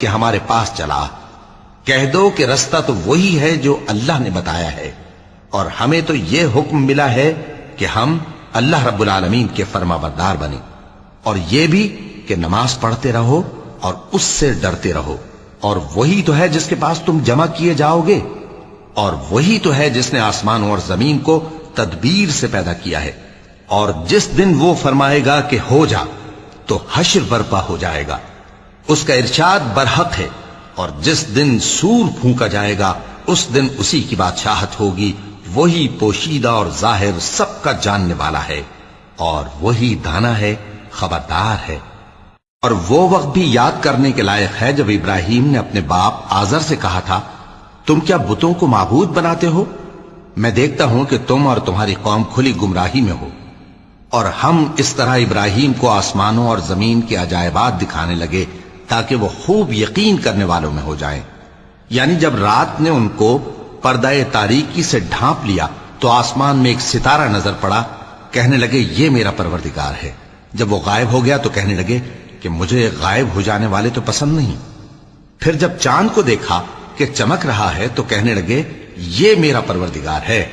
کہ ہمارے پاس چلا، کہہ دو کہ رستہ تو وہی ہے جو اللہ نے بتایا ہے، اور ہمیں تو یہ حکم ملا ہے کہ ہم اللہ رب العالمین کے فرما بردار بنیں، اور یہ بھی کہ نماز پڑھتے رہو اور اس سے ڈرتے رہو، اور وہی تو ہے جس کے پاس تم جمع کیے جاؤ گے، اور وہی تو ہے جس نے آسمانوں اور زمین کو تدبیر سے پیدا کیا ہے، اور جس دن وہ فرمائے گا کہ ہو جا تو حشر برپا ہو جائے گا، اس کا ارشاد برحق ہے، اور جس دن سور پھونکا جائے گا اس دن اسی کی بادشاہت ہوگی، وہی پوشیدہ اور ظاہر سب کا جاننے والا ہے، اور وہی دانا ہے، خبردار ہے۔ اور وہ وقت بھی یاد کرنے کے لائق ہے جب ابراہیم نے اپنے باپ آزر سے کہا تھا، تم کیا بتوں کو معبود بناتے ہو؟ میں دیکھتا ہوں کہ تم اور تمہاری قوم کھلی گمراہی میں ہو۔ اور ہم اس طرح ابراہیم کو آسمانوں اور زمین کے عجائبات دکھانے لگے تاکہ وہ خوب یقین کرنے والوں میں ہو جائیں۔ یعنی جب رات نے ان کو پردہ تاریکی سے ڈھانپ لیا تو آسمان میں ایک ستارہ نظر پڑا، کہنے لگے یہ میرا پروردگار ہے۔ جب وہ غائب ہو گیا تو کہنے لگے کہ مجھے غائب ہو جانے والے تو پسند نہیں۔ پھر جب چاند کو دیکھا کہ چمک رہا ہے تو کہنے لگے یہ میرا پروردگار ہے۔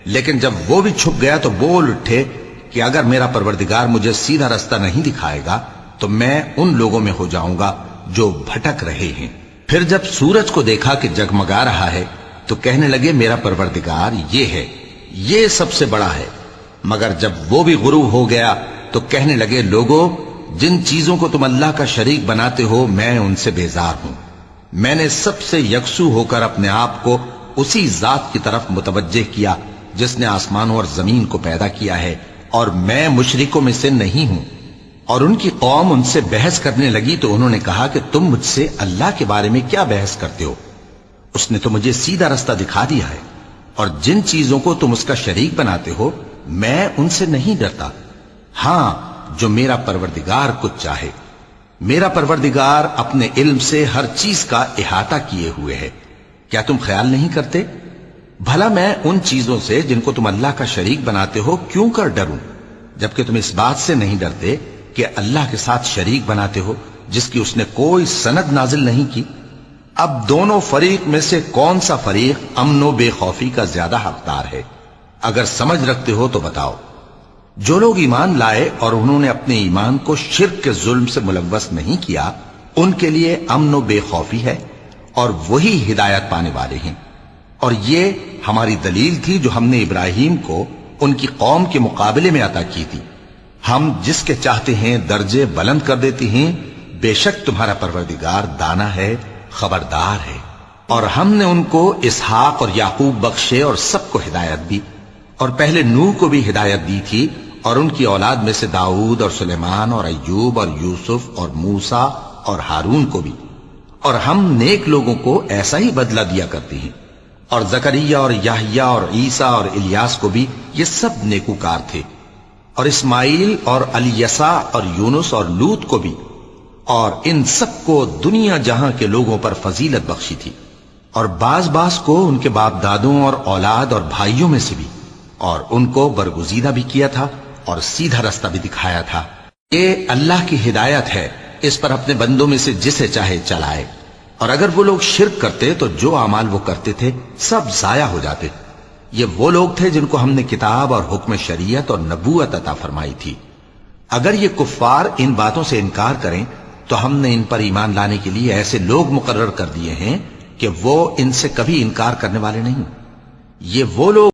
لیکن جب وہ بھی چھپ گیا تو بول اٹھے کہ اگر میرا پروردگار مجھے سیدھا رستہ نہیں دکھائے گا تو میں ان لوگوں میں ہو جاؤں گا جو بھٹک رہے ہیں۔ پھر جب سورج کو دیکھا کہ جگمگا رہا ہے تو کہنے لگے میرا پروردگار یہ ہے، یہ سب سے بڑا ہے۔ مگر جب وہ بھی غروب ہو گیا تو کہنے لگے لوگو، جن چیزوں کو تم اللہ کا شریک بناتے ہو میں ان سے بیزار ہوں۔ میں نے سب سے یکسو ہو کر اپنے آپ کو اسی ذات کی طرف متوجہ کیا جس نے آسمانوں اور زمین کو پیدا کیا ہے، اور میں مشرکوں میں سے نہیں ہوں۔ اور ان کی قوم ان سے بحث کرنے لگی تو انہوں نے کہا کہ تم مجھ سے اللہ کے بارے میں کیا بحث کرتے ہو؟ اس نے تو مجھے سیدھا رستہ دکھا دیا ہے، اور جن چیزوں کو تم اس کا شریک بناتے ہو میں ان سے نہیں ڈرتا، ہاں جو میرا پروردگار کچھ چاہے۔ میرا پروردگار اپنے علم سے ہر چیز کا احاطہ کیے ہوئے ہے۔ کیا تم خیال نہیں کرتے؟ بھلا میں ان چیزوں سے جن کو تم اللہ کا شریک بناتے ہو کیوں کر ڈروں، جبکہ تم اس بات سے نہیں ڈرتے کہ اللہ کے ساتھ شریک بناتے ہو جس کی اس نے کوئی سند نازل نہیں کی۔ اب دونوں فریق میں سے کون سا فریق امن و بے خوفی کا زیادہ حقدار ہے؟ اگر سمجھ رکھتے ہو تو بتاؤ۔ جو لوگ ایمان لائے اور انہوں نے اپنے ایمان کو شرک کے ظلم سے ملوث نہیں کیا، ان کے لیے امن و بے خوفی ہے، اور وہی ہدایت پانے والے ہیں۔ اور یہ ہماری دلیل تھی جو ہم نے ابراہیم کو ان کی قوم کے مقابلے میں عطا کی تھی۔ ہم جس کے چاہتے ہیں درجے بلند کر دیتے ہیں، بے شک تمہارا پروردگار دانا ہے، خبردار ہے۔ اور ہم نے ان کو اسحاق اور یعقوب بخشے اور سب کو ہدایت دی، اور پہلے نوح کو بھی ہدایت دی تھی، اور ان کی اولاد میں سے داؤد اور سلیمان اور ایوب اور یوسف اور موسیٰ اور ہارون کو بھی۔ اور ہم نیک لوگوں کو ایسا ہی بدلہ دیا کرتے ہیں۔ اور زکریا اور یحییٰ اور عیسیٰ اور الیاس کو بھی، یہ سب نیکوکار تھے۔ اور اسماعیل اور الیسع اور یونس اور لوط کو بھی، اور ان سب کو دنیا جہاں کے لوگوں پر فضیلت بخشی تھی، اور بعض کو ان کے باپ دادوں اور اولاد اور بھائیوں میں سے بھی، اور ان کو برگزیدہ بھی کیا تھا اور سیدھا رستہ بھی دکھایا تھا۔ یہ اللہ کی ہدایت ہے، اس پر اپنے بندوں میں سے جسے چاہے چلائے۔ اور اگر وہ لوگ شرک کرتے تو جو اعمال وہ کرتے تھے سب ضائع ہو جاتے۔ یہ وہ لوگ تھے جن کو ہم نے کتاب اور حکم شریعت اور نبوت عطا فرمائی تھی۔ اگر یہ کفار ان باتوں سے انکار کریں تو ہم نے ان پر ایمان لانے کے لیے ایسے لوگ مقرر کر دیے ہیں کہ وہ ان سے کبھی انکار کرنے والے نہیں۔ یہ وہ لوگ